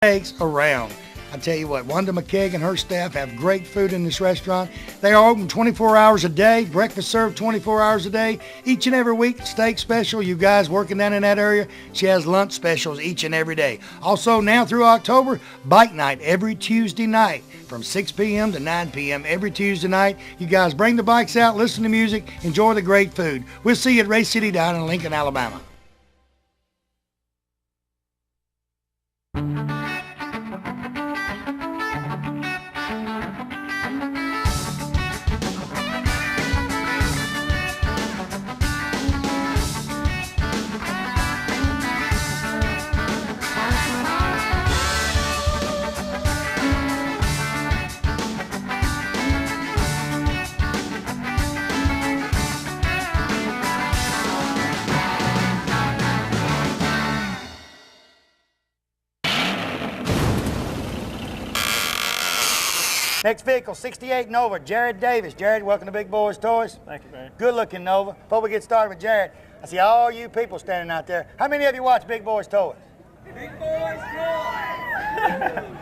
steaks around. I tell you what, Wanda McKeag and her staff have great food in this restaurant. They are open 24 hours a day, breakfast served 24 hours a day. Each and every week, steak special. You guys working down in that area, she has lunch specials each and every day. Also, now through October, bike night every Tuesday night from 6 p.m. to 9 p.m. every Tuesday night. You guys bring the bikes out, listen to music, enjoy the great food. We'll see you at Race City down in Lincoln, Alabama. Next vehicle, 68 Nova, Jared Davis. Jared, welcome to Big Boyz Toys. Thank you, Barry. Good looking Nova. Before we get started with Jared, I see all you people standing out there. How many of you watch Big Boyz Toys? Big Boyz Toys!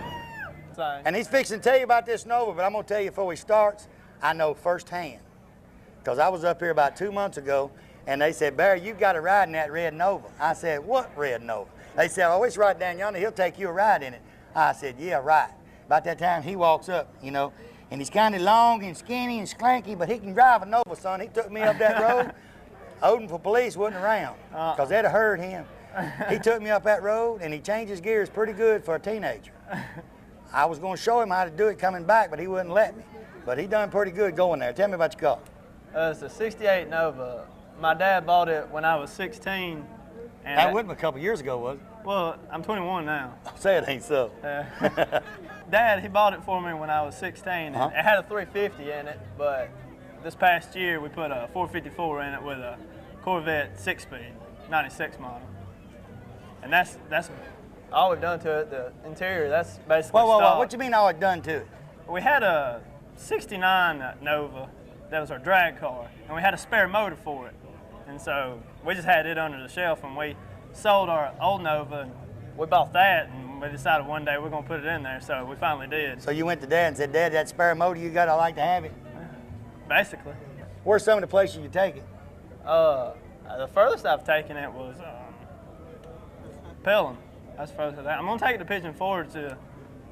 Sorry. And he's fixing to tell you about this Nova, but I'm going to tell you before he starts, I know firsthand. Because I was up here about 2 months ago, and they said, Barry, you've got to ride in that red Nova. I said, what red Nova? They said, oh, it's right down yonder. He'll take you a ride in it. I said, yeah, right. About that time, he walks up, you know, and he's kind of long and skinny and sklanky, but he can drive a Nova, son. He took me up that road. Odenville police wasn't around, because they'd have heard him. He took me up that road, and he changed his gears pretty good for a teenager. I was going to show him how to do it coming back, but he wouldn't let me. But he done pretty good going there. Tell me about your car. It's a 68 Nova. My dad bought it when I was 16. And that wasn't a couple years ago, was it? Well, I'm 21 now. Say it ain't so. Dad, he bought it for me when I was 16. And it had a 350 in it, but this past year we put a 454 in it with a Corvette 6-speed, 96 model. And that's all we've done to it. The interior, that's basically Whoa. What you mean all it done to it? We had a 69 Nova. That was our drag car, and we had a spare motor for it. And so we just had it under the shelf, and we sold our old Nova, and we bought that, and we decided one day we're going to put it in there, so we finally did. So you went to Dad and said, Dad, that spare motor you got, I like to have it? Basically. Where's some of the places you take it? The furthest I've taken it was Pelham. That's the furthest. I'm going to take it to Pigeon Forge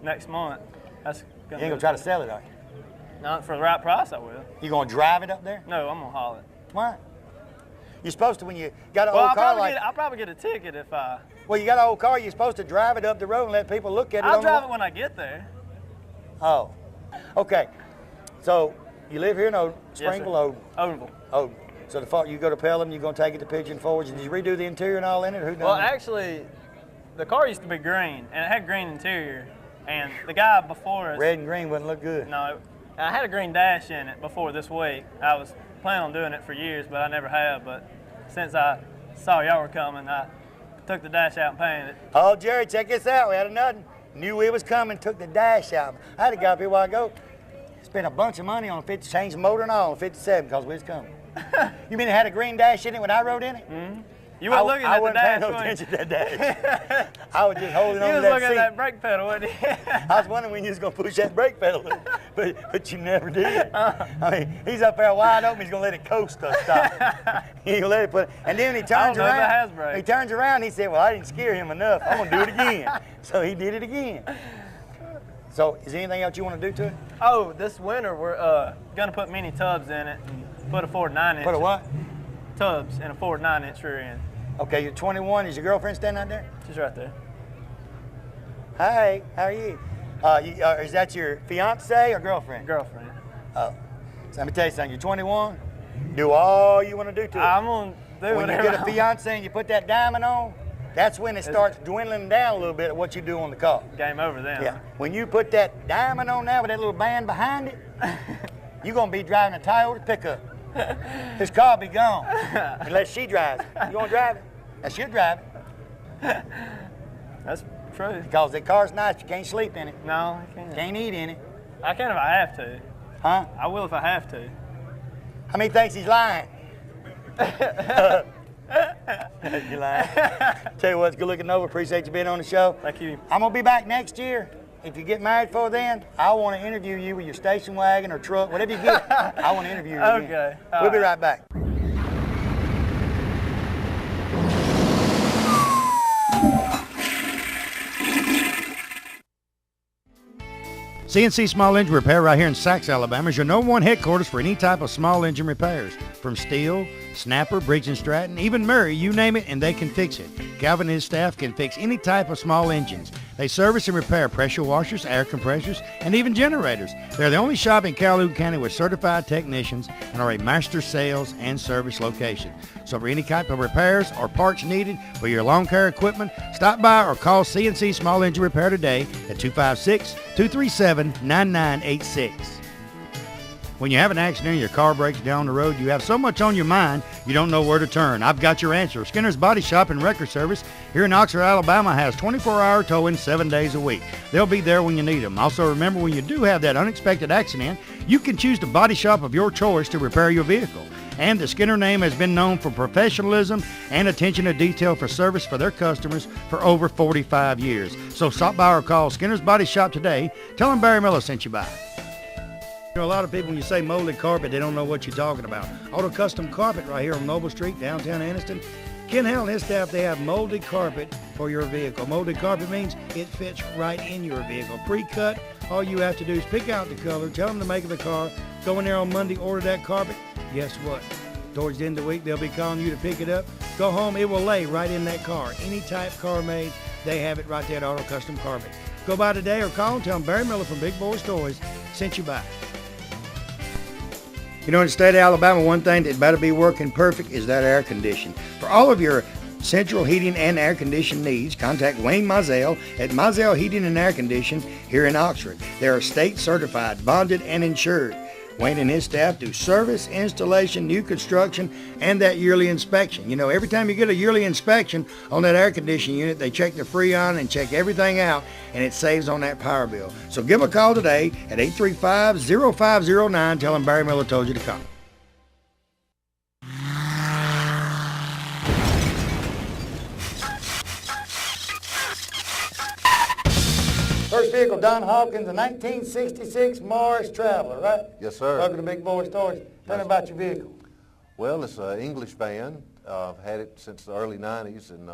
next month. That's you ain't going to try to sell it, are you? Not for the right price, I will. You going to drive it up there? No, I'm going to haul it. Why? You're supposed to when you got an old car like... I'll probably get a ticket if I... Well, you got an old car, you're supposed to drive it up the road and let people look at it. I'll drive it when I get there. Oh. Okay. So, you live here in Springville, Odenville. Odenville. So you go to Pelham, you're going to take it to Pigeon Forge. Did you redo the interior and all in it? Who done Well, it? actually, the car used to be green, and it had green interior. And the guy before us... Red and green wouldn't look good. No. I had a green dash in it before this week. I was planning on doing it for years, but I never have. But since I saw y'all were coming, I took the dash out and painted it. Oh, Jerry, check this out. We had another. Knew we was coming, took the dash out. I had a guy up here a while ago. Spent a bunch of money on a 50, changed the motor and all on 57 because we was coming. You mean it had a green dash in it when I rode in it? Mm-hmm. You weren't looking at the dash. I wasn't paying no attention to that dash. I was just holding on to that seat. You was looking at that brake pedal, wasn't you? I was wondering when you was going to push that brake pedal, but you never did. I mean, he's up there wide open. He's going to let it coast to stop. He ain't going to let it put. And then when he turns around, he said, "Well, I didn't scare him enough. I'm going to do it again." So he did it again. So, is there anything else you want to do to it? Oh, this winter we're going to put mini tubs in it and put a Ford 9-inch. Put a what? Tubs and a Ford 9-inch rear end. Okay, you're 21. Is your girlfriend standing out there? She's right there. Hi, how are you? Is that your fiance or girlfriend? Girlfriend. Oh, so let me tell you something. You're 21. Do all you want to do to it. I'm gonna do when you get a fiance and you put that diamond on, that's when it starts dwindling down a little bit of what you do on the car. Game over then. Yeah. When you put that diamond on there with that little band behind it, you're gonna be driving a Toyota pickup. His car be gone unless she drives it. You gonna drive it? Now she'll drive it. That's true. Because the car's nice, you can't sleep in it. No, I can't. Can't eat in it. I can if I have to. Huh? I will if I have to. How many thinks he's lying? You lying. Tell you what, it's good looking over. Appreciate you being on the show. Thank you. I'm going to be back next year. If you get married before then, I want to interview you with your station wagon or truck, whatever you get. I want to interview you. Okay. We'll be right back. CNC Small Engine Repair right here in Sachs, Alabama is your #1 headquarters for any type of small engine repairs. From Steel, Snapper, Briggs & Stratton, even Murray, you name it, and they can fix it. Calvin and his staff can fix any type of small engines. They service and repair pressure washers, air compressors, and even generators. They're the only shop in Calhoun County with certified technicians and are a master sales and service location. So for any type of repairs or parts needed for your lawn care equipment, stop by or call CNC Small Engine Repair today at 256-237-9986. When you have an accident and your car breaks down the road, you have so much on your mind, you don't know where to turn. I've got your answer. Skinner's Body Shop and Record Service here in Oxford, Alabama has 24-hour towing 7 days a week. They'll be there when you need them. Also, remember, when you do have that unexpected accident, you can choose the body shop of your choice to repair your vehicle. And the Skinner name has been known for professionalism and attention to detail for service for their customers for over 45 years. So stop by or call Skinner's Body Shop today. Tell them Barry Miller sent you by. You know, a lot of people, when you say molded carpet, they don't know what you're talking about. Auto Custom Carpet right here on Noble Street, downtown Anniston. Ken Hell and his staff, they have molded carpet for your vehicle. Molded carpet means it fits right in your vehicle. Pre-cut, all you have to do is pick out the color, tell them the make of the car, go in there on Monday, order that carpet. Guess what? Towards the end of the week, they'll be calling you to pick it up. Go home, it will lay right in that car. Any type car made, they have it right there at Auto Custom Carpet. Go by today or call and tell them Barry Miller from Big Boyz Toyz sent you by. You know, in the state of Alabama, one thing that better be working perfect is that air condition. For all of your central heating and air condition needs, contact Wayne Mizell at Mizell Heating and Air Condition here in Oxford. They are state certified, bonded, and insured. Wayne and his staff do service, installation, new construction, and that yearly inspection. You know, every time you get a yearly inspection on that air conditioning unit, they check the Freon and check everything out, and it saves on that power bill. So give them a call today at 835-0509. Tell them Barry Miller told you to call. First vehicle, Don Hawkins, a 1966 Morris Traveler, right? Yes, sir. Welcome to Big Boyz Toyz. Tell me about your vehicle. Well, it's an English van. I've had it since the early 90s and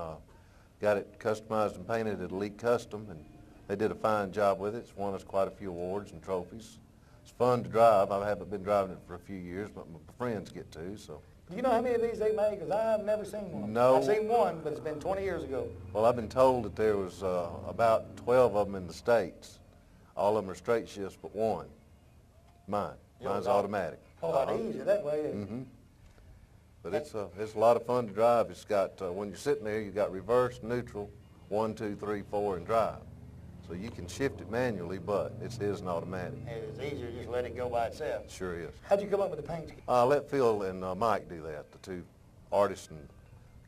got it customized and painted at Elite Custom, and they did a fine job with it. It's won us quite a few awards and trophies. It's fun to drive. I haven't been driving it for a few years, but my friends get to, so. Do you know how many of these they made? Because I've never seen one. No. I've seen one, but it's been 20 years ago. Well, I've been told that there was about 12 of them in the States. All of them are straight shifts but one. Mine. Mine's automatic. A lot easier that way. Mm-hmm. But it's a lot of fun to drive. It's got, when you're sitting there, you've got reverse, neutral, 1, 2, 3, 4, and drive. So you can shift it manually, but it is an automatic. It's easier to just let it go by itself. It sure is. How'd you come up with the paint scheme? Let Phil and Mike do that, the two artists and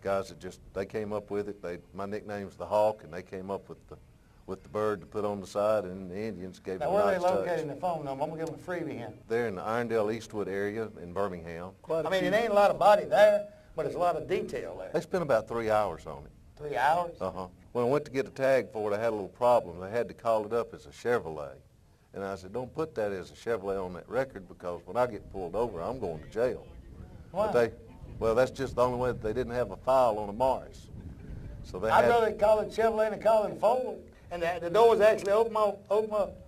guys that they came up with it. My nickname's the Hawk, and they came up with the bird to put on the side, and the Indians gave it a nice touch. Now, where are they located in the phone number? I'm going to give them a freebie here. They're in the Irondale Eastwood area in Birmingham. I mean, it ain't a lot of body there, but it's a lot of detail there. They spent about 3 hours on it. 3 hours? Uh-huh. When I went to get a tag for it, I had a little problem. They had to call it up as a Chevrolet. And I said, don't put that as a Chevrolet on that record, because when I get pulled over, I'm going to jail. Why? But well, that's just the only way that they didn't have a file on a Morris. So they I'd rather call it Chevrolet than call it Ford. And the doors actually open up.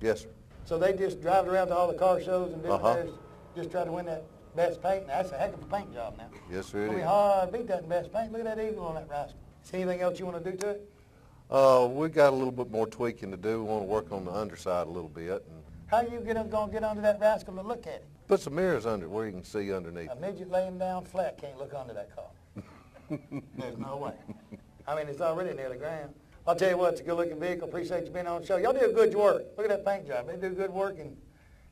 Yes, sir. So they just drive around to all the car shows and different areas, just try to win that best paint. Now, that's a heck of a paint job now. Yes, sir, it It'll is. be hard to beat that in best paint. Look at that eagle on that rascal. Is there anything else you want to do to it? We got a little bit more tweaking to do. We want to work on the underside a little bit. And How are you going to get under that rascal to look at it? put some mirrors under it where you can see underneath. A midget laying down flat can't look under that car. There's no way. I mean, it's already near the ground. I'll tell you what, it's a good-looking vehicle. Appreciate you being on the show. Y'all do good work. Look at that paint job. They do good work. And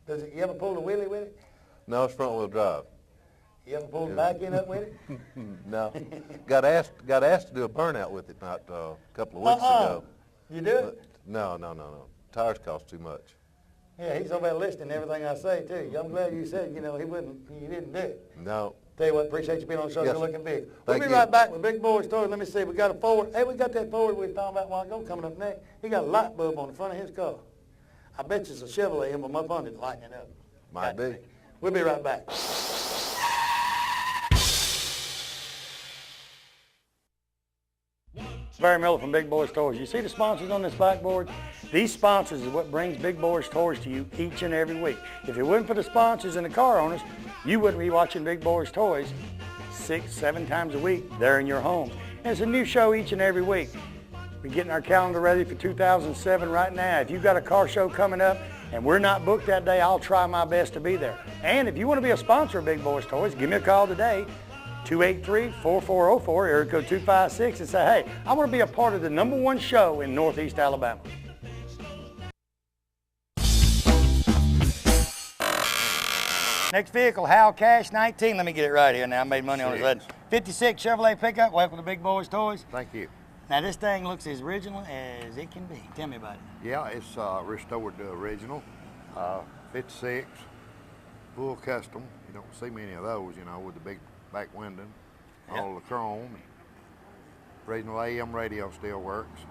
you ever pull the wheelie with it? No, it's front-wheel drive. You ever pull the back end up with it? No. Got asked to do a burnout with it not a couple of weeks ago. You do it? But no. Tires cost too much. Yeah, he's over there listening to everything I say, too. I'm glad you said, you didn't do it. No, Tell you what, appreciate you being on the show. Yes, Good looking big. thank We'll be you. right back with Big Boyz Toyz. Let me see. We got a Ford. Hey, we got that Ford we was talking about a while ago coming up next. He got a light bulb on the front of his car. I bet you it's a Chevrolet, but my phone didn't lighten it up. Might be. We'll be right back. Barry Miller from Big Boyz Toyz. You see the sponsors on this backboard? These sponsors is what brings Big Boyz Toyz to you each and every week. If it wasn't for the sponsors and the car owners, you wouldn't be watching Big Boyz Toyz 6, 7 times a week there in your home. And it's a new show each and every week. We're getting our calendar ready for 2007 right now. If you've got a car show coming up and we're not booked that day, I'll try my best to be there. And if you want to be a sponsor of Big Boyz Toyz, give me a call today. 283-4404, area code 256, and say, hey, I want to be a part of the #1 show in Northeast Alabama. Next vehicle, Hal Cash 19. Let me get it right here now. I made money on his head. 56 Chevrolet pickup. Welcome to Big Boyz Toyz. Thank you. Now this thing looks as original as it can be. Tell me about it. Yeah, it's restored to original. 56, full custom. You don't see many of those, you know, with the big back window, all the chrome. Original AM radio still works.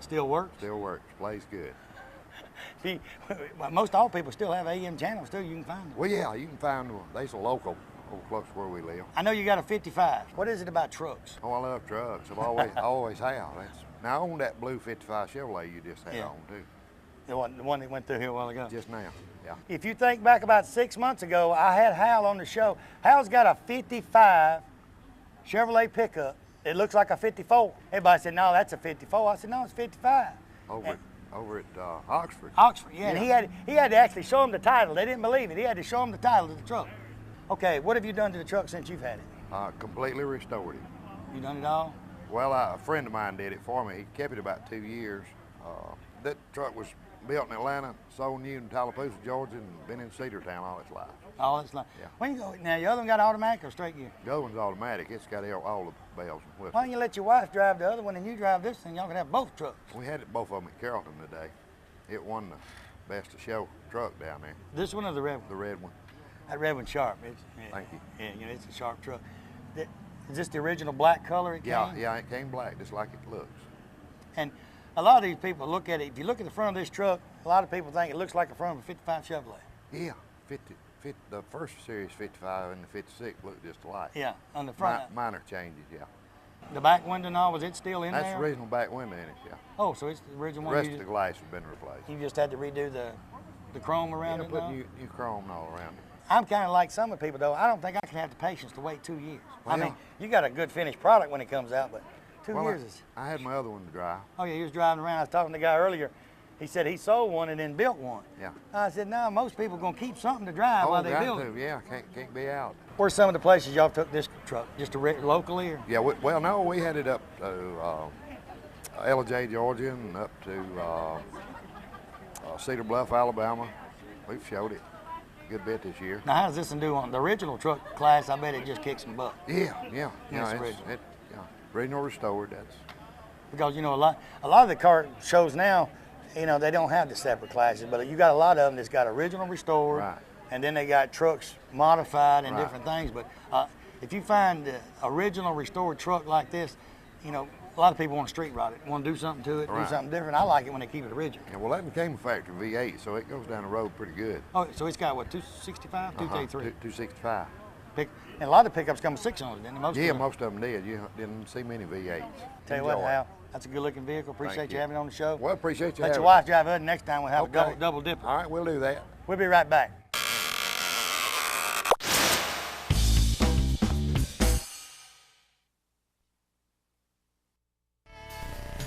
Still works? Still works. Plays good. See, most all people still have AM channels too. You can find them. Well, yeah, you can find them. They's a local, close to where we live. I know you got a 55. What is it about trucks? Oh, I love trucks. I've always have. Now I own that blue 55 Chevrolet you just had on too. The one that went through here a while ago. Just now. Yeah. If you think back about 6 months ago, I had Hal on the show. Hal's got a 55 Chevrolet pickup. It looks like a 54. Everybody said, no, that's a 54. I said, no, it's 55. Over at Oxford. Oxford, yeah. And he had to actually show them the title. They didn't believe it. He had to show them the title of the truck. Okay, what have you done to the truck since you've had it? Completely restored it. You done it all? Well, a friend of mine did it for me. He kept it about 2 years. That truck was built in Atlanta, sold new in Tallapoosa, Georgia, and been in Cedartown all its life. All its life. Yeah. When you go now, your other one got automatic or straight gear? The other one's automatic. It's got all the bells and whistles. Why don't you let your wife drive the other one and you drive this thing? Y'all can have both trucks. We had both of them at Carrollton today. It won the best of show truck down there. This one or the red one? The red one. That red one's sharp. Thank you. Yeah, you know, it's a sharp truck. Is this the original black color it came? Yeah, it came black, just like it looks. And a lot of these people look at it. If you look at the front of this truck, a lot of people think it looks like the front of a 55 Chevrolet. Yeah, the first series 55 and the 56 look just alike. Yeah, on the front. Minor changes, yeah. The back window and all, was it still in there? That's the original back window in it, yeah. Oh, so it's the original The one? rest of the glass has been replaced. You just had to redo the chrome around it? Put new chrome all around it. I'm kind of like some of the people, though. I don't think I can have the patience to wait 2 years. Well, I mean, you got a good finished product when it comes out, but 2 years is... I had my other one to drive. Oh, yeah, he was driving around. I was talking to the guy earlier. He said he sold one and then built one. Yeah. I said, no, most people are going to keep something to drive while they build it. Yeah, can't be out. Where's some of the places y'all took this truck? Just locally? Or? Yeah, well, no, we had it up to LJ, Georgia, and up to Cedar Bluff, Alabama. We've showed it a good bit this year. Now, how does this one do on the original truck class? I bet it just kicks some butt. Yeah. It's original restored. That's because you know a lot of the car shows now, you know, they don't have the separate classes, but you got a lot of them that's got original restored, right. And then they got trucks modified and different things. But if you find the original restored truck like this, you know, a lot of people want to street ride it, want to do something to it, do something different. I like it when they keep it original. Yeah, well, that became a factory V8, so it goes down the road pretty good. Oh, so it's got what, 265, 233? 265. And a lot of pickups come with 600, didn't they? Most of them did. You didn't see many V8s. Tell you what, Hal, that's a good-looking vehicle. Appreciate you having it on the show. Well, appreciate you Let your wife drive it. Next time we'll have a double dipper. All right, we'll do that. We'll be right back.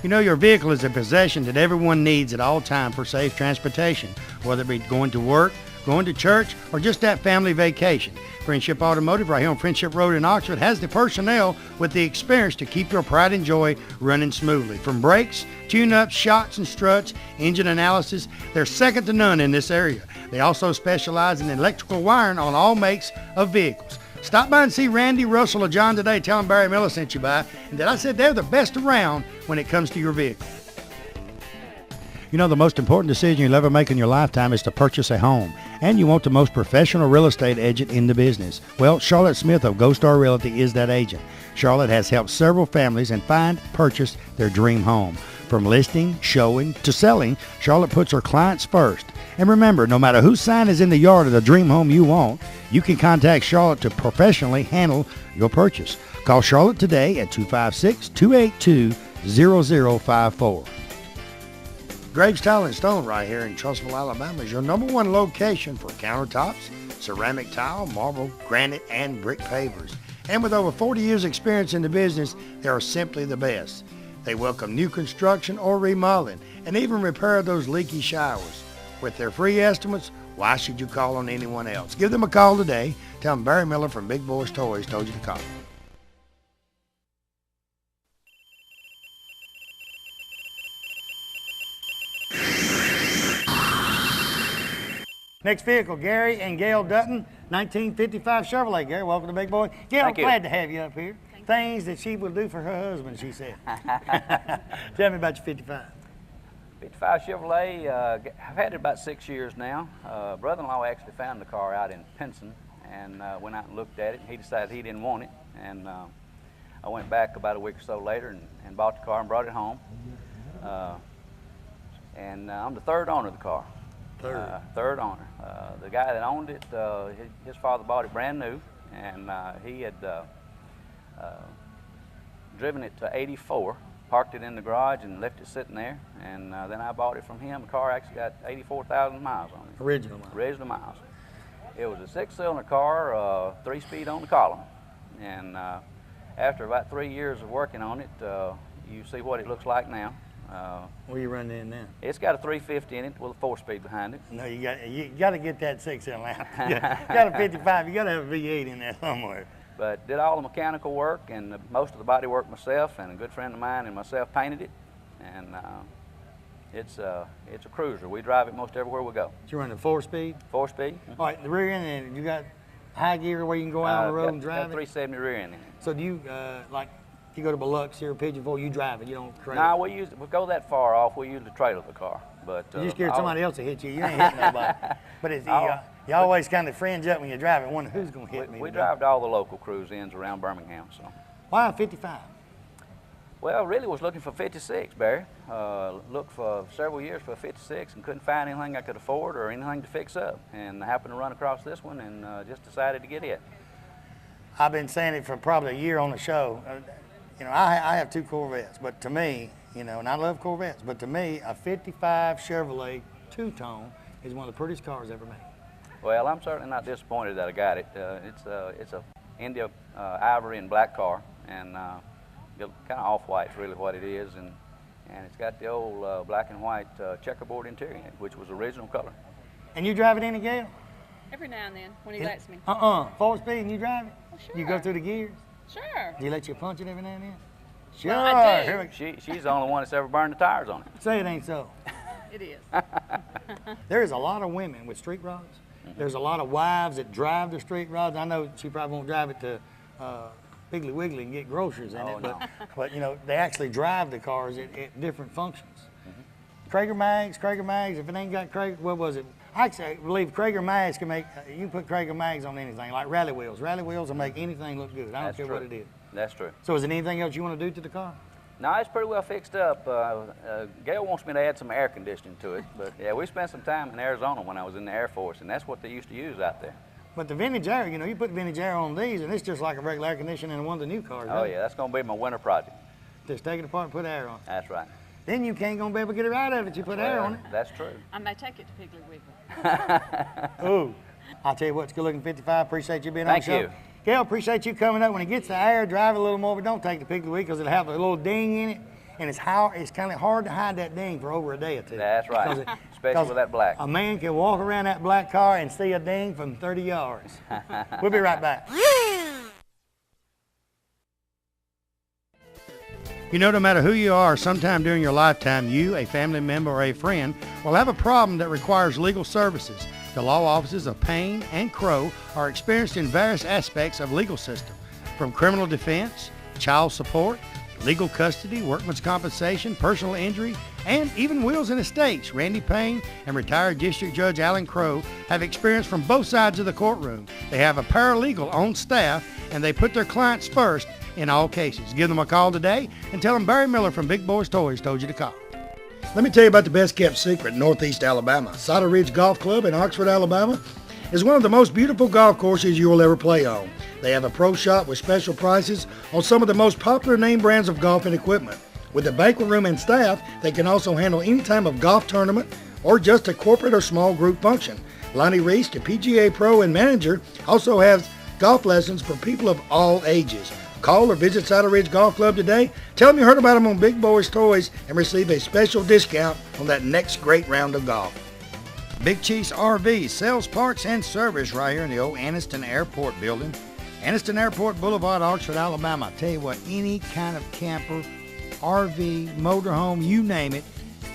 You know, your vehicle is a possession that everyone needs at all times for safe transportation, whether it be going to work, going to church, or just that family vacation. Friendship Automotive right here on Friendship Road in Oxford has the personnel with the experience to keep your pride and joy running smoothly. From brakes, tune-ups, shocks and struts, engine analysis, they're second to none in this area. They also specialize in electrical wiring on all makes of vehicles. Stop by and see Randy, Russell, or John today. Tell them Barry Miller sent you by, and that I said they're the best around when it comes to your vehicle. You know, the most important decision you'll ever make in your lifetime is to purchase a home, and you want the most professional real estate agent in the business. Well, Charlotte Smith of Gold Star Realty is that agent. Charlotte has helped several families and purchase their dream home. From listing, showing, to selling, Charlotte puts her clients first. And remember, no matter whose sign is in the yard of the dream home you want, you can contact Charlotte to professionally handle your purchase. Call Charlotte today at 256-282-0054. Graves Tile and Stone right here in Trussville, Alabama is your #1 location for countertops, ceramic tile, marble, granite, and brick pavers. And with over 40 years experience in the business, they are simply the best. They welcome new construction or remodeling and even repair those leaky showers. With their free estimates, why should you call on anyone else? Give them a call today. Tell them Barry Miller from Big Boyz Toyz told you to call. Next vehicle, Gary and Gail Dutton, 1955 Chevrolet. Gary, welcome to Big Boy. Gail, I'm glad to have you up here. Things that she will do for her husband, she said. Tell me about your 55. 55 Chevrolet, I've had it about 6 years now. Brother-in-law actually found the car out in Pinson and went out and looked at it. He decided he didn't want it, and I went back about a week or so later and bought the car and brought it home. I'm the third owner of the car. Third owner. The guy that owned it, his father bought it brand new, and he had driven it to 84, parked it in the garage and left it sitting there, and then I bought it from him. The car actually got 84,000 miles on it. Original miles. Original miles. It was a 6-cylinder car, 3-speed on the column, and after about 3 years of working on it, you see what it looks like now. What are you running in now? It's got a 350 in it with a 4-speed behind it. No, you got to get that 6-cylinder out. You got a 55. You got to have a V8 in there somewhere. But did all the mechanical work and most of the body work myself, and a good friend of mine and myself painted it, and it's a cruiser. We drive it most everywhere we go. You running 4-speed? 4-speed. All right, the rear end, you got high gear where you can go out on the road and drive got 370 rear end in it. So do you if you go to Biloxi or Pigeon Forge, you drive it, you don't trailer? No, we go that far off, we use the trailer of the car. But you scared somebody else to hit you. You ain't hitting nobody. But it's, you always kind of fringe up when you're driving, wonder who's going to hit me. We drive to all the local cruise ins around Birmingham. So. Why 55? Well, really was looking for 56, Barry. Looked for several years for a 56 and couldn't find anything I could afford or anything to fix up. And I happened to run across this one and just decided to get it. I've been saying it for probably a year on the show. I have 2 Corvettes, but to me, and I love Corvettes, but to me, a 55 Chevrolet two-tone is one of the prettiest cars ever made. Well, I'm certainly not disappointed that I got it. It's a India ivory and black car, and kind of off-white is really what it is, and it's got the old black and white checkerboard interior in it, which was original color. And you drive it in again? Every now and then, when he lets me. 4-speed and you drive it? Well, sure. You go through the gears? Sure. Do you let you punch it every now and then? Sure. Well, I do. She's the only one that's ever burned the tires on it. Say it ain't so. It is. There is a lot of women with street rods. There's a lot of wives that drive the street rods. I know she probably won't drive it to Piggly Wiggly and get groceries in it, no. but they actually drive the cars at different functions. Krager mags, if it ain't got Krager, what was it? I actually believe Krager mags can make, you can put Krager mags on anything, like rally wheels. Rally wheels will make anything look good. I don't care what it is. That's true. So is there anything else you want to do to the car? No, it's pretty well fixed up. Gail wants me to add some air conditioning to it, but yeah, we spent some time in Arizona when I was in the Air Force, and that's what they used to use out there. But the vintage air, you put vintage air on these, and it's just like a regular air conditioner in one of the new cars. Oh, yeah, that's going to be my winter project. Just take it apart and put air on it. That's right. Then you can't gonna be able to get it right out of it. You put air on it. That's true. I may take it to Piggly Wiggly. Ooh. I'll tell you what, it's good looking 55. Appreciate you being on the show. Thank you. Gail, appreciate you coming up. When it gets the air, drive a little more, but don't take the Piggly Wiggly because it'll have a little ding in it. And it's kind of hard to hide that ding for over a day or two. That's right, especially with that black. A man can walk around that black car and see a ding from 30 yards. We'll be right back. No matter who you are, sometime during your lifetime, you, a family member, or a friend will have a problem that requires legal services. The law offices of Payne and Crow are experienced in various aspects of legal system, from criminal defense, child support, legal custody, workman's compensation, personal injury, and even wills and estates. Randy Payne and retired District Judge Alan Crow have experience from both sides of the courtroom. They have a paralegal on staff, and they put their clients first in all cases. Give them a call today and tell them Barry Miller from Big Boyz Toyz told you to call. Let me tell you about the best kept secret in Northeast Alabama. Cider Ridge Golf Club in Oxford, Alabama is one of the most beautiful golf courses you will ever play on. They have a pro shop with special prices on some of the most popular name brands of golf and equipment. With a banquet room and staff, they can also handle any type of golf tournament or just a corporate or small group function. Lonnie Reese, the PGA Pro and manager, also has golf lessons for people of all ages. Call or visit Cider Ridge Golf Club today. Tell them you heard about them on Big Boyz Toyz and receive a special discount on that next great round of golf. Big Chiefs RV sells parts and service right here in the old Anniston Airport building. Anniston Airport Boulevard, Oxford, Alabama. I tell you what, any kind of camper, RV, motorhome, you name it,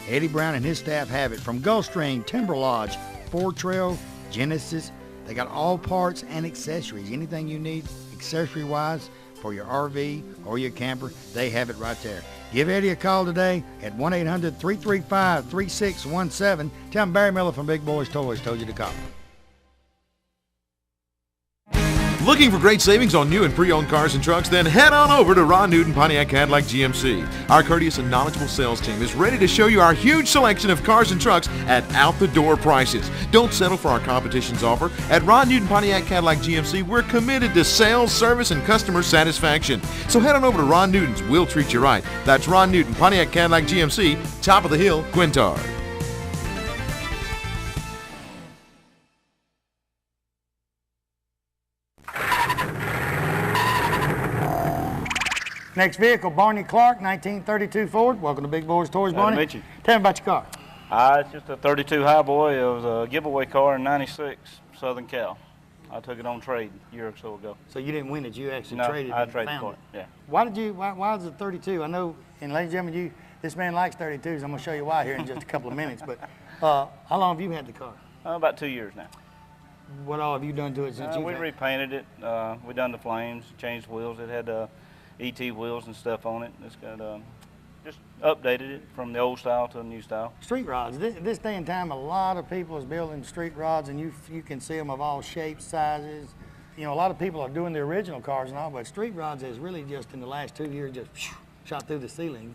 Eddie Brown and his staff have it. From Gulfstream, Timber Lodge, Four Trail, Genesis, they got all parts and accessories. Anything you need accessory-wise for your RV or your camper, they have it right there. Give Eddie a call today at 1-800-335-3617. Tell him Barry Miller from Big Boyz Toyz told you to call. Looking for great savings on new and pre-owned cars and trucks? Then head on over to Ron Newton Pontiac Cadillac GMC. Our courteous and knowledgeable sales team is ready to show you our huge selection of cars and trucks at out-the-door prices. Don't settle for our competition's offer. At Ron Newton Pontiac Cadillac GMC, we're committed to sales, service, and customer satisfaction. So head on over to Ron Newton's. We'll treat you right. That's Ron Newton Pontiac Cadillac GMC, top of the hill, Quintard. Next vehicle, Barney Clark, 1932 Ford. Welcome to Big Boyz Toyz, Barney. Nice to meet you. Tell me about your car. It's just a 32 Highboy. It was a giveaway car in '96, Southern Cal. I took it on trade a year or so ago. So you didn't win it, you actually No, traded it. I and traded found for it, it. yeah. Why is it 32? I know, and ladies and gentlemen, this man likes 32s. I'm going to show you why here in just a couple of minutes. But how long have you had the car? About 2 years now. What all have you done to it since you've We had it? repainted it. We done the flames, changed wheels. It had ET wheels and stuff on it. It's got just updated it from the old style to the new style. Street rods. This day and time, a lot of people is building street rods, and you can see them of all shapes, sizes. You know, a lot of people are doing the original cars and all, but street rods is really just in the last 2 years just shot through the ceiling.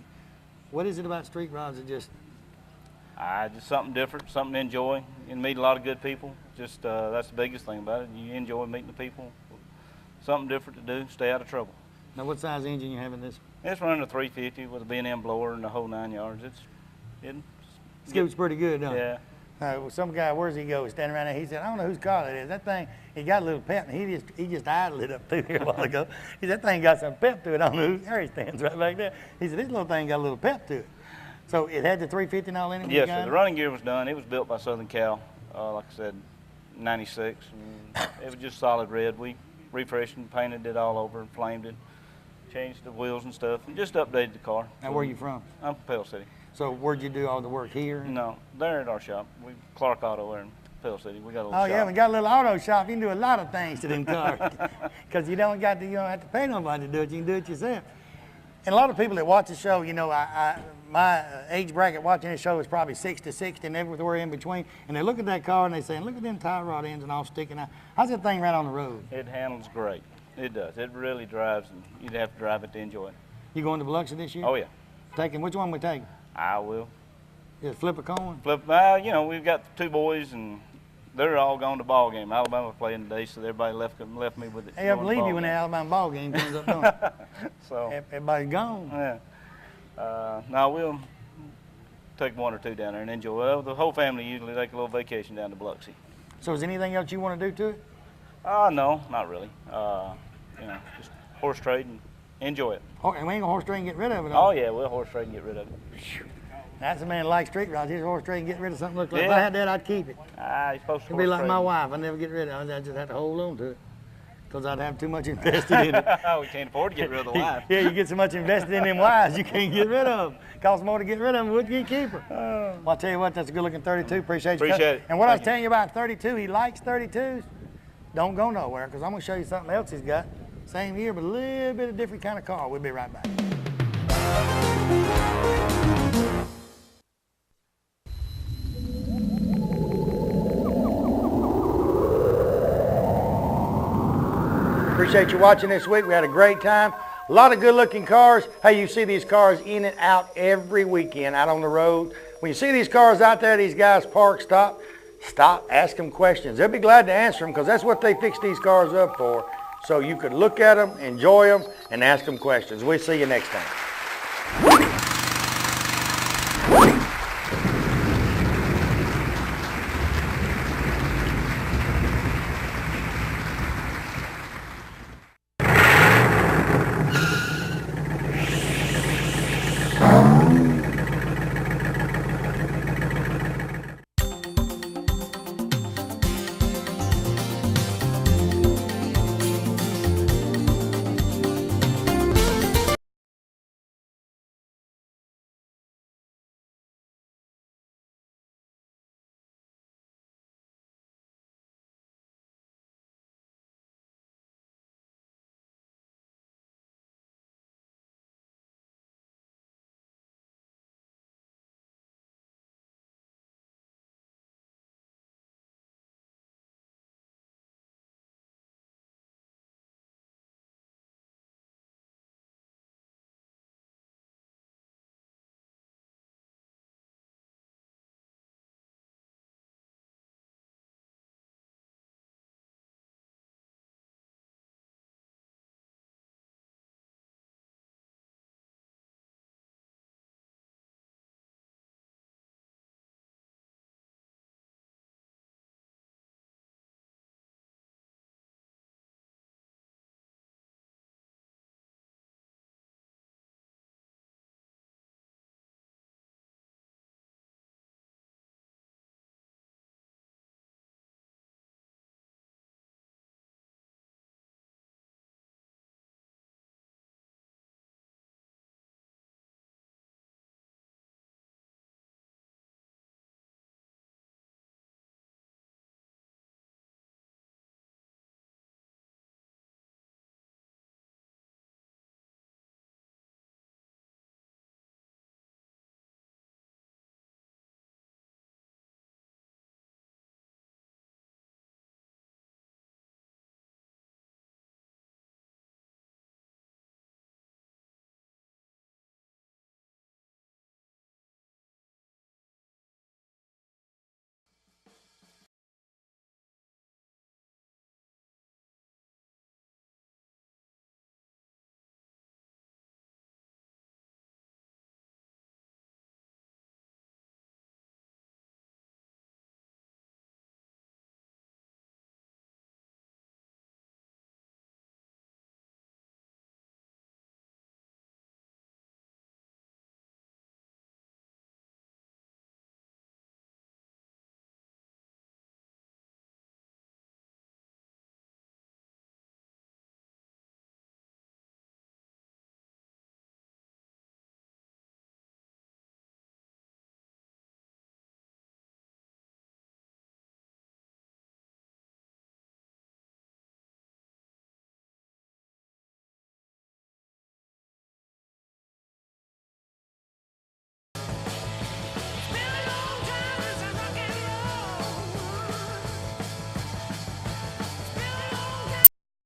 What is it about street rods that just? Just something different, something to enjoy. You meet a lot of good people. Just that's the biggest thing about it. You enjoy meeting the people. Something different to do. Stay out of trouble. Now, what size engine you have in this? It's running a 350 with a B&M blower and the whole 9 yards. It Scoots pretty good, huh? Yeah. Well, some guy, where's he go? Standing around there. He said, I don't know whose car that is. That thing, it got a little pep, and he just idled it up through here a while ago. He said, that thing got some pep to it. I don't know who. There he stands right back there. He said, this little thing got a little pep to it. So it had the 350 and all in it? Yes, sir. The running gear was done. It was built by Southern Cal, like I said, '96. And it was just solid red. We refreshed and painted it all over and flamed it, changed the wheels and stuff, and just updated the car. Now, where are you from? I'm from Pell City. So where'd you do all the work here? No, they're at our shop. We Clark Auto there in Pell City. We got a little Oh shop. yeah, we got a little auto shop. You can do a lot of things to them cars, because you don't have to pay nobody to do it. You can do it yourself. And a lot of people that watch the show, you know, my age bracket watching this show is probably 6 to 60 and everywhere in between. And they look at that car and they say, look at them tie rod ends and all sticking out. How's that thing right on the road? It handles great. It does. It really drives, and you'd have to drive it to enjoy it. You going to Biloxi this year? Oh yeah. Which one we taking? I will. Just flip a coin? You know, we've got 2 boys, and they're all gone to ball game. Alabama playing today, so everybody left me with it. Hey, I believe you when the Alabama ball game comes up, don't you? So everybody's gone. Yeah. Now we'll take 1 or 2 down there and enjoy. Well, the whole family usually take a little vacation down to Biloxi. So is there anything else you want to do to it? No, not really. You know, just horse trade and enjoy it. Oh, and we ain't gonna horse trade and get rid of it. Oh yeah, we'll horse trade and get rid of it. That's a man that likes street rods. He's horse trade and get rid of something like Yeah. If I had that, I'd keep it. You're supposed to It'd be horse like trade. my wife. I'd never get rid of it. I just have to hold on to it because I'd have too much invested in it. We can't afford to get rid of the wife. Yeah, you get so much invested in them wives, you can't get rid of them. Costs more to get rid of them, would you keep her? Well, I'll tell you what, that's a good looking 32. Appreciate you. Appreciate it. And what I was Thank you. telling you about 32, he likes 32s. Don't go nowhere, because I'm going to show you something else he's got. Same year, but a little bit of different kind of car. We'll be right back. Appreciate you watching this week. We had a great time. A lot of good-looking cars. Hey, you see these cars in and out every weekend out on the road. When you see these cars out there, these guys park, stop, ask them questions. They'll be glad to answer them because that's what they fix these cars up for. So you could look at them, enjoy them, and ask them questions. We'll see you next time.